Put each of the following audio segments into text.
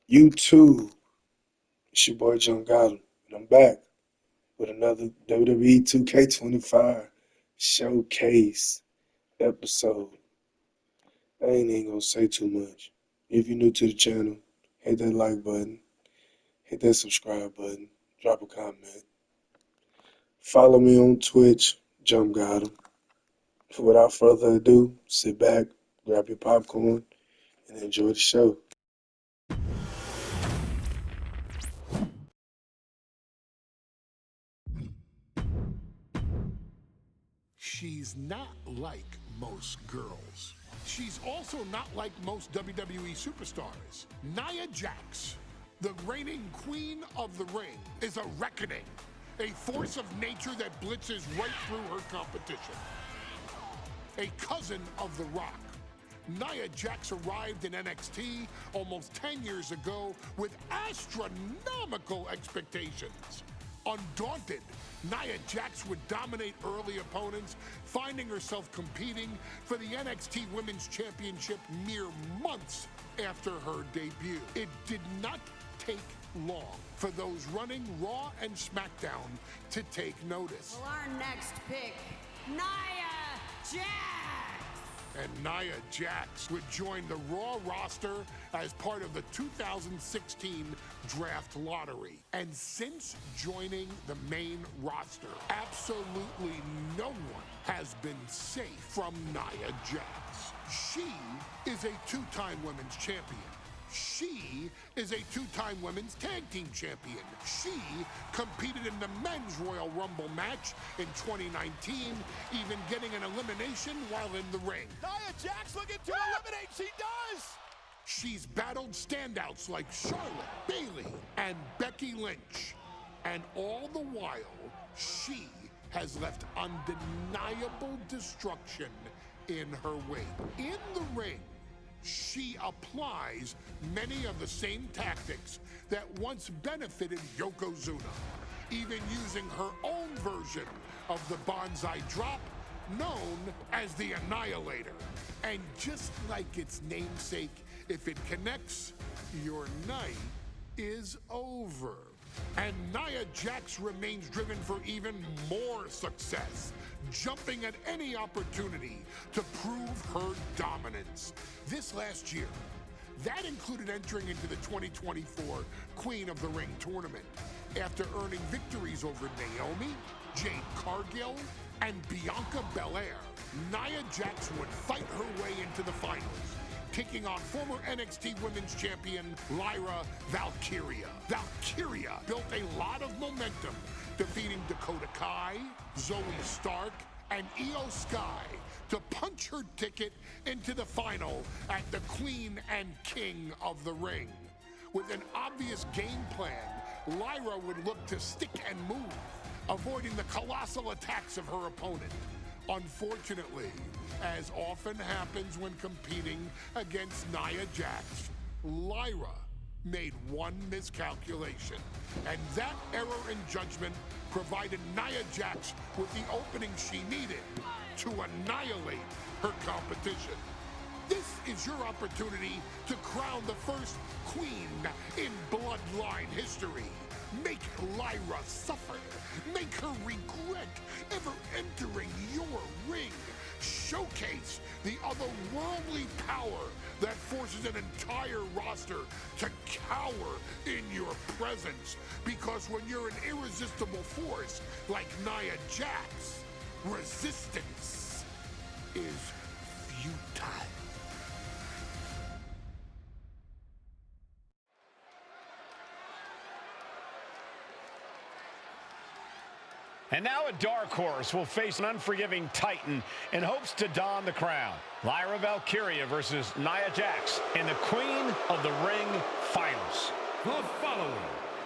You too. It's your boy John Gotham, and I'm back with another WWE 2K25 Showcase episode. I ain't even gonna say too much. If you're new to the channel, hit that like button, hit that subscribe button, drop a comment. Follow me on Twitch, Jump Gotham. Without further ado, sit back, grab your popcorn, and enjoy the show. She's not like most girls. She's also not like most WWE superstars. Nia Jax, the reigning queen of the ring, is a reckoning, a force of nature that blitzes right through her competition. A cousin of The Rock, Nia Jax arrived in NXT almost 10 years ago with astronomical expectations. Undaunted, Nia Jax would dominate early opponents, finding herself competing for the NXT Women's Championship mere months after her debut. It did not take long for those running Raw and SmackDown to take notice. Well, our next pick, Nia Jax. And Nia Jax would join the Raw roster as part of the 2016 draft lottery. And since joining the main roster, absolutely no one has been safe from Nia Jax. She is a two-time women's champion. She is a two-time women's tag team champion. She competed in the men's Royal Rumble match in 2019, even getting an elimination while in the ring. Nia Jax looking to eliminate, she does! She's battled standouts like Charlotte, Bayley, and Becky Lynch. And all the while, she has left undeniable destruction in her wake. In the ring, she applies many of the same tactics that once benefited Yokozuna, even using her own version of the Bonsai Drop, known as the Annihilator. And just like its namesake, if it connects, your night is over. And Nia Jax remains driven for even more success, jumping at any opportunity to prove her dominance. This last year, that included entering into the 2024 Queen of the Ring tournament after earning victories over Naomi, Jade Cargill, and Bianca Belair. Nia Jax would fight her way into the finals, taking on former NXT Women's Champion Lyra Valkyria. Valkyria built a lot of momentum, defeating Dakota Kai, Zoe Stark, and Io Sky to punch her ticket into the final at the Queen and King of the Ring. With an obvious game plan, Lyra would look to stick and move, avoiding the colossal attacks of her opponent. Unfortunately, as often happens when competing against Nia Jax, Lyra made one miscalculation, and that error in judgment provided Nia Jax with the opening she needed to annihilate her competition. This is your opportunity to crown the first queen in Bloodline history. Make Lyra suffer. Make her regret ever entering your ring. Showcase the otherworldly power that forces an entire roster to cower in your presence. Because when you're an irresistible force like Nia Jax, resistance is futile. And now a dark horse will face an unforgiving titan in hopes to don the crown. Lyra Valkyria versus Nia Jax in the Queen of the Ring Finals. The following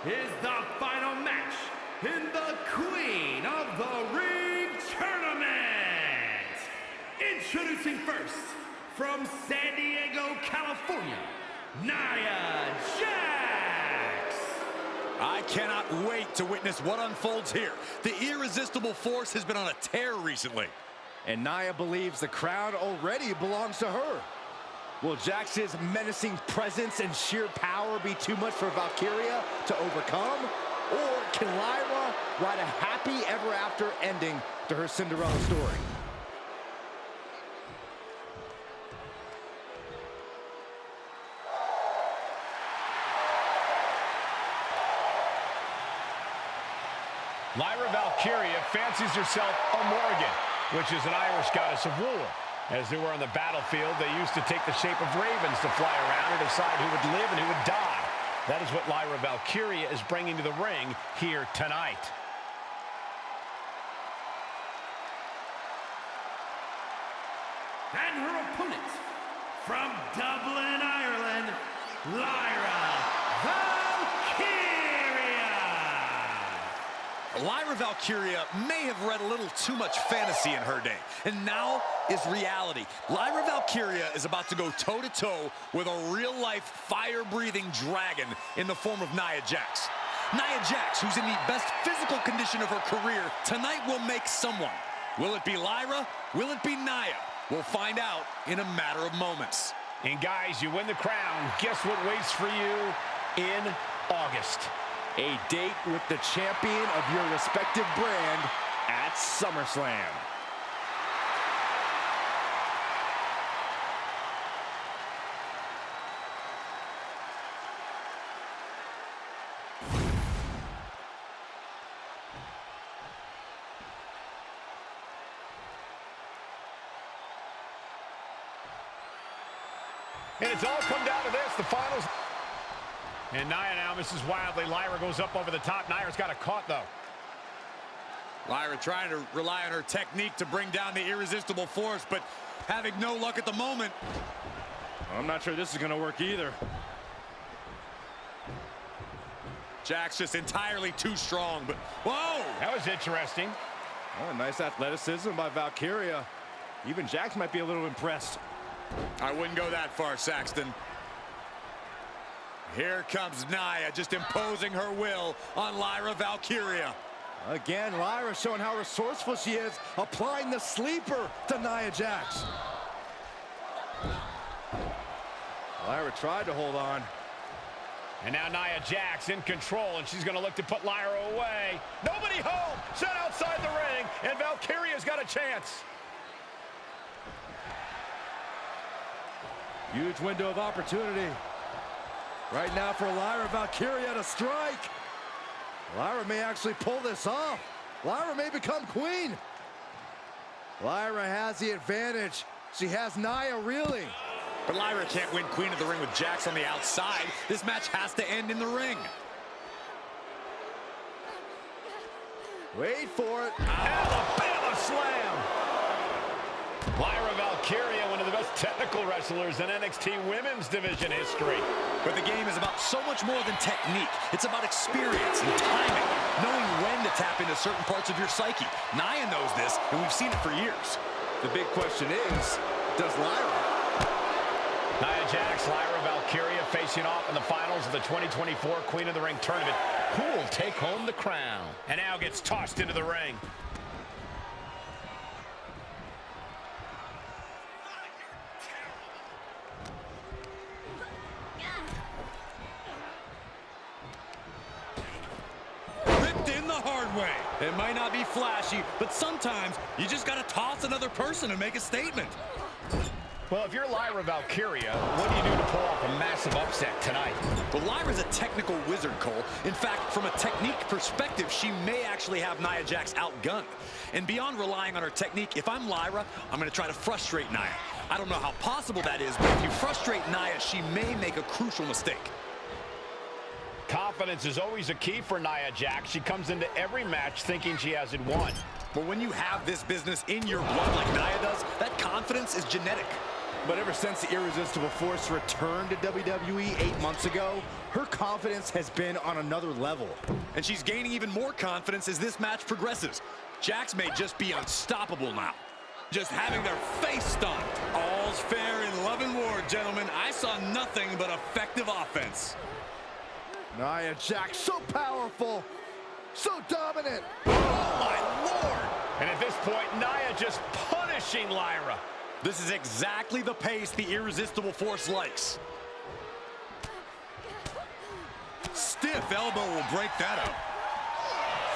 is the final match in the Queen of the Ring Tournament. Introducing first, from San Diego, California, Nia Jax. I cannot wait to witness what unfolds here. The irresistible force has been on a tear recently. And Nia believes the crowd already belongs to her. Will Jax's menacing presence and sheer power be too much for Valkyria to overcome? Or can Lyra write a happy ever after ending to her Cinderella story? Lyra Valkyria fancies herself a Morgan, which is an Irish goddess of war. As they were on the battlefield, they used to take the shape of ravens to fly around and decide who would live and who would die. That is what Lyra Valkyria is bringing to the ring here tonight. And her opponent, from Dublin, Ireland, Lyra Valkyria! Lyra Valkyria may have read a little too much fantasy in her day, and now is reality. Lyra Valkyria is about to go toe-to-toe with a real-life, fire-breathing dragon in the form of Nia Jax. Nia Jax, who's in the best physical condition of her career, tonight will make someone. Will it be Lyra? Will it be Nia? We'll find out in a matter of moments. And guys, you win the crown. Guess what waits for you in August? A date with the champion of your respective brand at SummerSlam. And it's all come down to this, the finals. And Nia now misses wildly. Lyra goes up over the top. Nia's got it caught, though. Lyra trying to rely on her technique to bring down the irresistible force, but having no luck at the moment. I'm not sure this is going to work either. Jax just entirely too strong, but whoa! That was interesting. Oh, nice athleticism by Valkyria. Even Jax might be a little impressed. I wouldn't go that far, Saxton. Here comes Nia, just imposing her will on Lyra Valkyria. Again, Lyra showing how resourceful she is, applying the sleeper to Nia Jax. Lyra tried to hold on. And now Nia Jax in control, and she's going to look to put Lyra away. Nobody home! Set outside the ring, and Valkyria's got a chance. Huge window of opportunity. Right now for Lyra Valkyria to strike. Lyra may actually pull this off. Lyra may become queen. Lyra has the advantage. She has Nia reeling. But Lyra can't win Queen of the Ring with Jax on the outside. This match has to end in the ring. Wait for it. Alabama slam. Lyra Valkyria, one of the best technical wrestlers in NXT Women's Division history. But the game is about so much more than technique. It's about experience and timing, knowing when to tap into certain parts of your psyche. Nia knows this, and we've seen it for years. The big question is, does Lyra? Nia Jax, Lyra Valkyria facing off in the finals of the 2024 Queen of the Ring tournament. Who will take home the crown? And now gets tossed into the ring. Hard way. It might not be flashy, but sometimes you just got to toss another person and make a statement. Well, if you're Lyra Valkyria, what do you do to pull off a massive upset tonight? Well, Lyra's a technical wizard, Cole. In fact, from a technique perspective, she may actually have Nia Jax outgunned. And beyond relying on her technique, if I'm Lyra, I'm going to try to frustrate Nia. I don't know how possible that is, but if you frustrate Nia, she may make a crucial mistake. Confidence is always a key for Nia Jax. She comes into every match thinking she has it won. But when you have this business in your blood like Nia does, that confidence is genetic. But ever since the irresistible force returned to WWE 8 months ago, her confidence has been on another level. And she's gaining even more confidence as this match progresses. Jax may just be unstoppable now. Just having their face stomped. All's fair in love and war, gentlemen. I saw nothing but effective offense. Nia Jax, so powerful, so dominant. Oh, my Lord. And at this point, Nia just punishing Lyra. This is exactly the pace the irresistible force likes. Stiff elbow will break that up.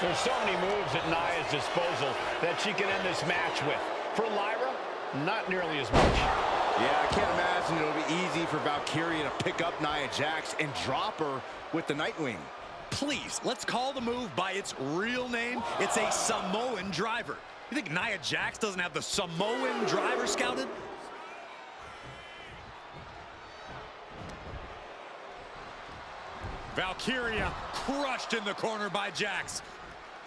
There's so many moves at Nia's disposal that she can end this match with. For Lyra, not nearly as much. Yeah, I can't imagine it'll be easy for Valkyria to pick up Nia Jax and drop her with the Nightwing. Please, let's call the move by its real name. It's a Samoan driver. You think Nia Jax doesn't have the Samoan driver scouted? Valkyria crushed in the corner by Jax.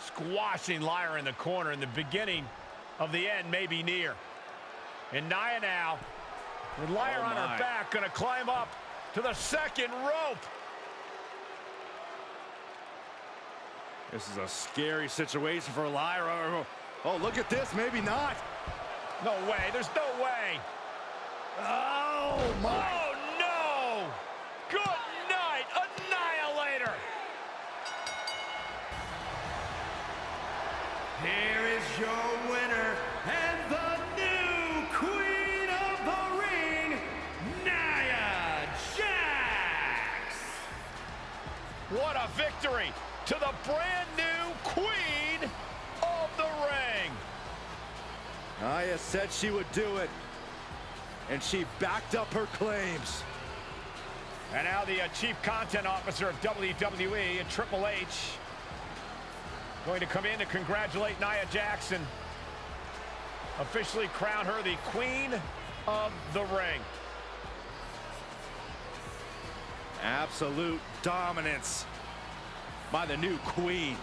Squashing Lyra in the corner, and the beginning of the end may be near. And Nia now, with Lyra on her back, gonna climb up to the second rope. This is a scary situation for Lyra. Oh, look at this. Maybe not. No way. There's no way. Oh, my. Oh, no. Good night, Annihilator. Here is your winner and the new Queen of the Ring, Nia Jax. What a victory to the brand new Queen of the Ring. Nia said she would do it, and she backed up her claims. And now the Chief Content Officer of WWE and Triple H going to come in to congratulate Nia Jax, officially crown her the Queen of the Ring. Absolute dominance by the new Queen.